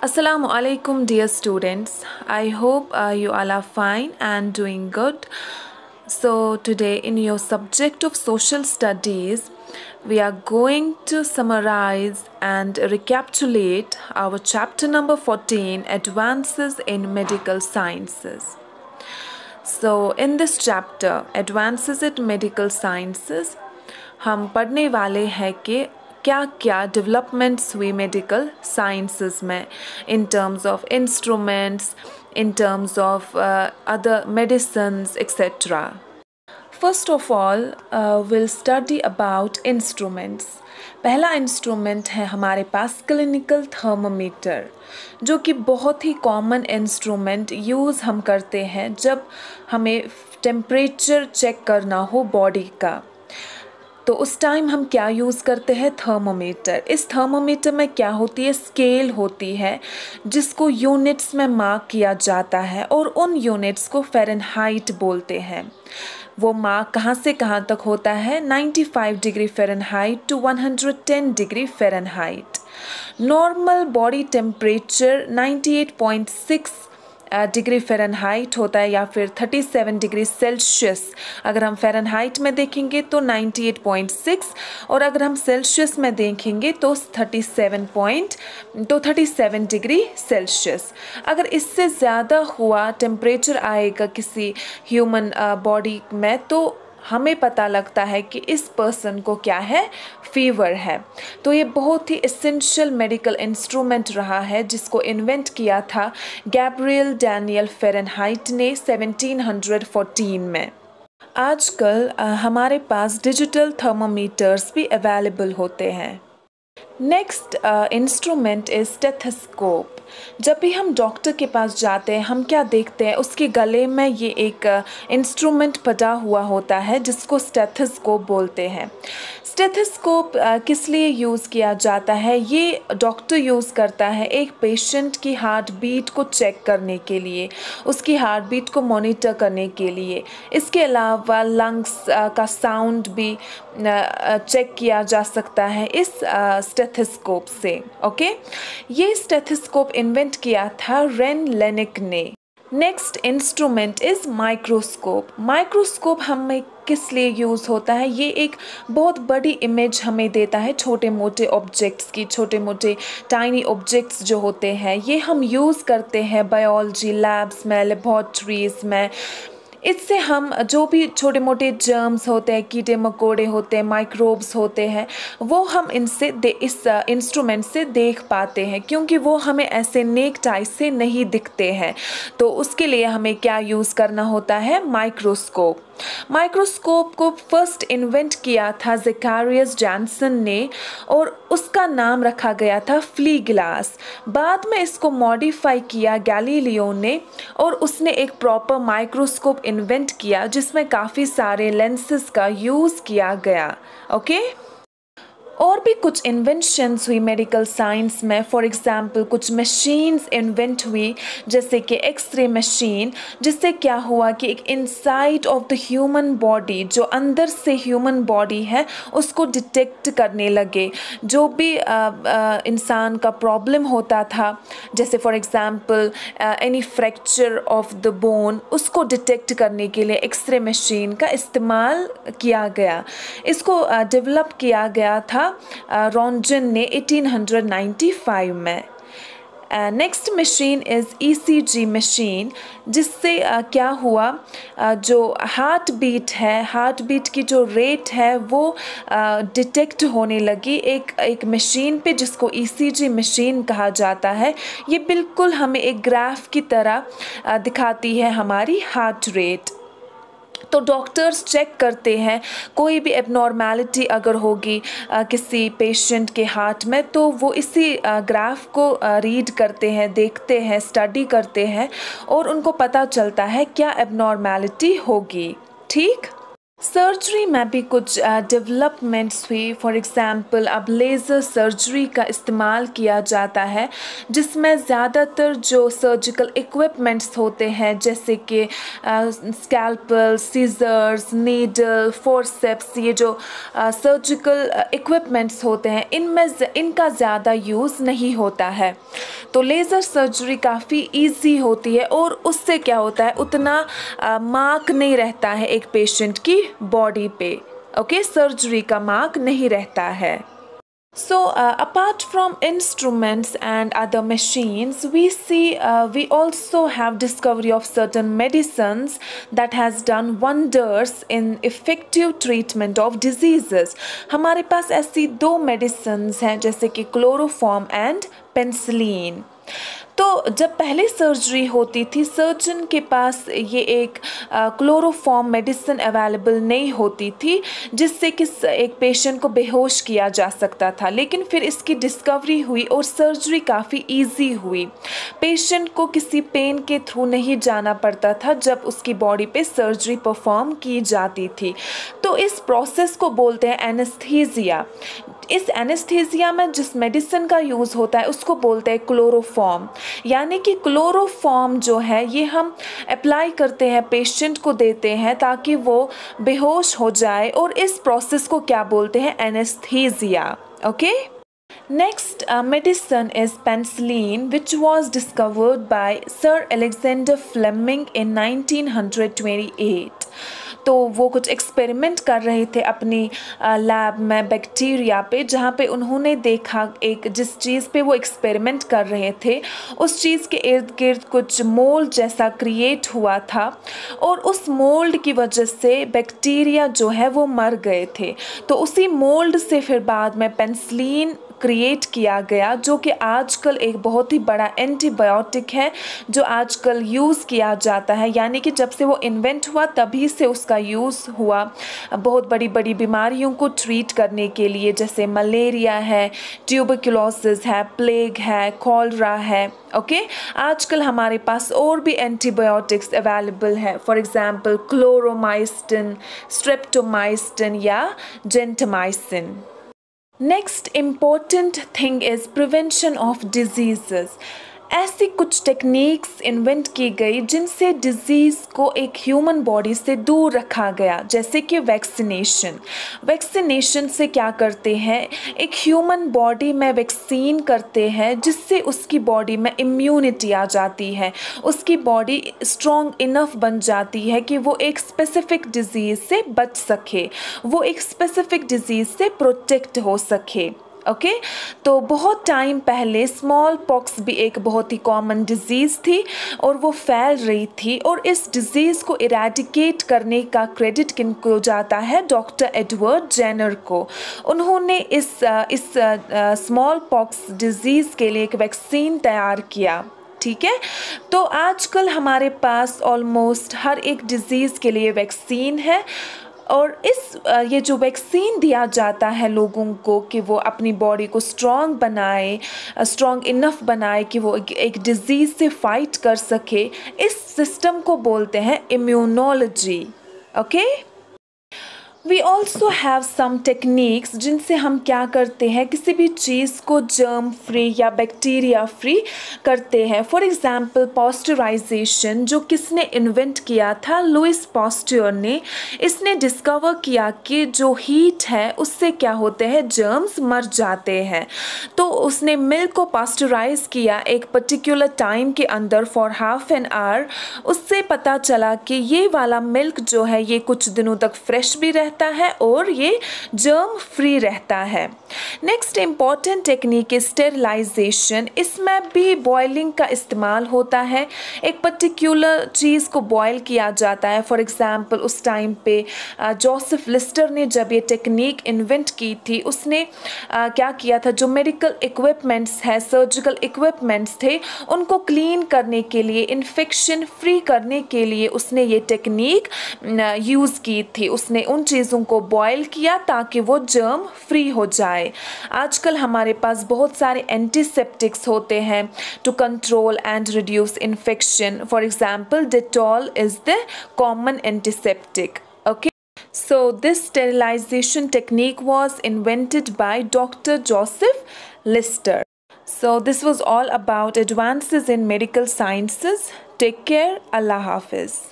Assalamu alaikum, dear students. I hope you all are fine and doing good. So, today, in your subject of social studies, we are going to summarize and recapitulate our chapter number 14, Advances in Medical Sciences. So, in this chapter, Advances in Medical Sciences, हम पढ़ने वाले हैं कि क्या क्या developments हुई medical sciences में in terms of instruments, in terms of other medicines etcetera. First of all will study about instruments. पहला इंस्ट्रूमेंट है हमारे पास क्लिनिकल थर्मोमीटर, जो कि बहुत ही कॉमन इंस्ट्रूमेंट यूज़ हम करते हैं जब हमें टेम्परेचर चेक करना हो बॉडी का. तो उस टाइम हम क्या यूज़ करते हैं? थर्मोमीटर. इस थर्मोमीटर में क्या होती है? स्केल होती है जिसको यूनिट्स में मार्क किया जाता है और उन यूनिट्स को फ़ारेनहाइट बोलते हैं. वो मार्क कहाँ से कहाँ तक होता है? 95 degree Fahrenheit to 110 degree Fahrenheit. Normal body temperature 98.6 degree Fahrenheit होता है या फिर 37 डिग्री सेल्सियस. अगर हम फ़ारेनहाइट में देखेंगे तो 98.6 और अगर हम सेल्सियस में देखेंगे तो 37 डिग्री सेल्सियस. अगर इससे ज़्यादा हुआ टेम्परेचर आएगा किसी ह्यूमन बॉडी में तो हमें पता लगता है कि इस पर्सन को क्या है? फीवर है. तो ये बहुत ही एसेंशियल मेडिकल इंस्ट्रूमेंट रहा है जिसको इन्वेंट किया था गैब्रियल डैनियल फ़ारेनहाइट ने 1714 में. आजकल हमारे पास डिजिटल थर्मोमीटर्स भी अवेलेबल होते हैं. Next instrument is stethoscope. जब भी हम डॉक्टर के पास जाते हैं हम क्या देखते हैं? उसके गले में ये एक इंस्ट्रूमेंट पड़ा हुआ होता है जिसको स्टेथोस्कोप बोलते हैं. स्टेथोस्कोप किस लिए यूज़ किया जाता है? ये डॉक्टर यूज़ करता है एक पेशेंट की हार्ट बीट को चेक करने के लिए, उसकी हार्ट बीट को मॉनिटर करने के लिए. इसके अलावा लंग्स का साउंड भी चेक किया जा सकता है इस स्टेथोस्कोप से. ओके, ये स्टेथोस्कोप इन्वेंट किया था रेन लेनिक ने. Next instrument is microscope. Microscope हमें किस लिए यूज़ होता है? ये एक बहुत बड़ी इमेज हमें देता है छोटे मोटे ऑब्जेक्ट्स की. छोटे मोटे टाइनी ऑब्जेक्ट्स जो होते हैं ये हम यूज़ करते हैं बायोलॉजी लैब्स में, लेबॉर्ट्रीज़ में. इससे हम जो भी छोटे मोटे जर्म्स होते हैं, कीड़े मकोड़े होते हैं, माइक्रोब्स होते हैं, वो हम इस इंस्ट्रूमेंट से देख पाते हैं क्योंकि वो हमें ऐसे नेक्ड आई से नहीं दिखते हैं. तो उसके लिए हमें क्या यूज़ करना होता है? माइक्रोस्कोप. माइक्रोस्कोप को फर्स्ट इन्वेंट किया था ज़ेकारियस जॉनसन ने और उसका नाम रखा गया था फ्ली ग्लास. बाद में इसको मॉडिफाई किया गैलीलियो ने और उसने एक प्रॉपर माइक्रोस्कोप इन्वेंट किया जिसमें काफ़ी सारे लेंसेज का यूज़ किया गया. ओके, और भी कुछ इन्वेंशंस हुई मेडिकल साइंस में. फॉर एग्ज़ाम्पल कुछ मशीन्स इन्वेंट हुई जैसे कि एक्सरे मशीन, जिससे क्या हुआ कि एक inside of the human body, जो अंदर से ह्यूमन बॉडी है उसको डिटेक्ट करने लगे. जो भी इंसान का प्रॉब्लम होता था, जैसे for example any fracture of the bone, उसको डिटेक्ट करने के लिए एक्सरे मशीन का इस्तेमाल किया गया. इसको डेवलप किया गया था रॉन्जन ने 1895 में. Next machine is ECG machine, जिससे क्या हुआ, जो हार्ट बीट है, हार्ट बीट की जो रेट है वो डिटेक्ट होने लगी एक मशीन पे जिसको ECG मशीन कहा जाता है. ये बिल्कुल हमें एक ग्राफ की तरह दिखाती है हमारी हार्ट रेट. तो डॉक्टर्स चेक करते हैं कोई भी एबनॉर्मेलिटी अगर होगी किसी पेशेंट के हार्ट में तो वो इसी ग्राफ को रीड करते हैं, देखते हैं, स्टडी करते हैं और उनको पता चलता है क्या एबनॉर्मेलिटी होगी. ठीक. सर्जरी में भी कुछ डेवलपमेंट्स हुई. फॉर एग्ज़ाम्पल अब लेज़र सर्जरी का इस्तेमाल किया जाता है जिसमें ज़्यादातर जो सर्जिकल इक्विपमेंट्स होते हैं जैसे कि स्कैल्पल, सीजर्स, नीडल, फोर्सेप्स, ये जो सर्जिकल इक्विपमेंट्स होते हैं इनका ज़्यादा यूज़ नहीं होता है. तो लेज़र सर्जरी काफ़ी इजी होती है और उससे क्या होता है, उतना मार्क नहीं रहता है एक पेशेंट की बॉडी पे। ओके, सर्जरी का मार्क नहीं रहता है। So apart from instruments and other machines, we also have discovery of certain medicines that has done wonders in effective treatment of diseases. हमारे पास ऐसी 2 medicines हैं जैसे कि क्लोरोफॉर्म एंड पेनिसिलिन। तो जब पहले सर्जरी होती थी, सर्जन के पास ये एक क्लोरोफॉर्म मेडिसिन अवेलेबल नहीं होती थी जिससे कि एक पेशेंट को बेहोश किया जा सकता था, लेकिन फिर इसकी डिस्कवरी हुई और सर्जरी काफ़ी इजी हुई। पेशेंट को किसी पेन के थ्रू नहीं जाना पड़ता था जब उसकी बॉडी पे सर्जरी परफॉर्म की जाती थी। तो इस प्रोसेस को बोलते हैं एनेस्थीसिया। इस एनेस्थीसिया में जिस मेडिसिन का यूज़ होता है उसको बोलते हैं क्लोरोफॉर्म। यानी कि क्लोरोफॉर्म जो है ये हम अप्लाई करते हैं, पेशेंट को देते हैं ताकि वो बेहोश हो जाए, और इस प्रोसेस को क्या बोलते हैं, anaesthesia. Okay, next medicine is penicillin, which was discovered by Sir Alexander Fleming in 1928। तो वो कुछ एक्सपेरिमेंट कर रहे थे अपनी लैब में बैक्टीरिया पे, जहाँ पे उन्होंने देखा एक जिस चीज़ पे वो एक्सपेरिमेंट कर रहे थे उस चीज़ के इर्द गिर्द कुछ मोल्ड जैसा क्रिएट हुआ था, और उस मोल्ड की वजह से बैक्टीरिया जो है वो मर गए थे। तो उसी मोल्ड से फिर बाद में पेनिसिलिन क्रिएट किया गया, जो कि आजकल एक बहुत ही बड़ा एंटीबायोटिक है जो आजकल यूज़ किया जाता है। यानी कि जब से वो इन्वेंट हुआ तभी से उसका यूज़ हुआ बहुत बड़ी बड़ी बीमारियों को ट्रीट करने के लिए, जैसे मलेरिया है, ट्यूबरक्लोसिस है, प्लेग है, कॉलरा है। ओके, आजकल हमारे पास और भी एंटीबायोटिक्स अवेलेबल है, फॉर एग्जांपल क्लोरोमाइसिन, स्ट्रेप्टोमाइसिन या gentamicin. Next important thing is prevention of disease. ऐसी कुछ टेक्निक्स इन्वेंट की गई जिनसे डिज़ीज़ को एक ह्यूमन बॉडी से दूर रखा गया, जैसे कि वैक्सीनेशन। वैक्सीनेशन से क्या करते हैं, एक ह्यूमन बॉडी में वैक्सीन करते हैं जिससे उसकी बॉडी में इम्यूनिटी आ जाती है, उसकी बॉडी स्ट्रॉन्ग इनफ बन जाती है कि वो एक स्पेसिफिक डिज़ीज़ से बच सके, वो एक स्पेसिफिक डिज़ीज़ से प्रोटेक्ट हो सके। ओके, तो बहुत टाइम पहले स्मॉल पॉक्स भी एक बहुत ही कॉमन डिज़ीज़ थी और वो फैल रही थी, और इस डिज़ीज़ को इरेडिकेट करने का क्रेडिट किनको जाता है, डॉक्टर एडवर्ड जेनर को। उन्होंने इस स्मॉल पॉक्स डिज़ीज़ के लिए एक वैक्सीन तैयार किया। ठीक है, तो आजकल हमारे पास ऑलमोस्ट हर एक डिज़ीज़ के लिए वैक्सीन है, और ये जो वैक्सीन दिया जाता है लोगों को कि वो अपनी बॉडी को स्ट्रॉन्ग बनाए, स्ट्रॉन्ग इनफ बनाए कि वो एक डिज़ीज़ से फाइट कर सके, इस सिस्टम को बोलते हैं immunology. Okay, we also have some techniques जिनसे हम क्या करते हैं, किसी भी चीज़ को जर्म फ्री या बैक्टीरिया फ्री करते हैं। फॉर एग्ज़ाम्पल पास्चराइजेशन, जो किसने इन्वेंट किया था, लुइस पास्चर ने। इसने डिस्कवर किया कि जो हीट है उससे क्या होते हैं, जर्म्स मर जाते हैं। तो उसने मिल्क को पास्चराइज किया एक पर्टिकुलर टाइम के अंदर फॉर हाफ एन आवर। उससे पता चला कि ये वाला मिल्क जो है ये कुछ दिनों तक फ्रेश भी रहता है और ये जर्म फ्री रहता है। नेक्स्ट इम्पॉर्टेंट टेक्निक है स्टेरिलाइजेशन। इसमें भी बॉइलिंग का इस्तेमाल होता है, एक पर्टिकुलर चीज़ को बॉयल किया जाता है। फॉर एग्जांपल उस टाइम पे जोसेफ लिस्टर ने जब ये टेक्निक इन्वेंट की थी, उसने क्या किया था, जो मेडिकल इक्विपमेंट्स है, सर्जिकल इक्विपमेंट्स थे, उनको क्लीन करने के लिए, इन्फेक्शन फ्री करने के लिए उसने ये टेक्निक यूज़ की थी। उसने उन चीज़ों को बॉयल किया ताकि वो जर्म फ्री हो जाए। आजकल हमारे पास बहुत सारे एंटीसेप्टिक्स होते हैं to control and reduce infection. For example Dettol is the common antiseptic. Okay, so this sterilization technique was invented by Dr. Joseph Lister. So this was all about advances in medical sciences. Take care. Allah Hafiz.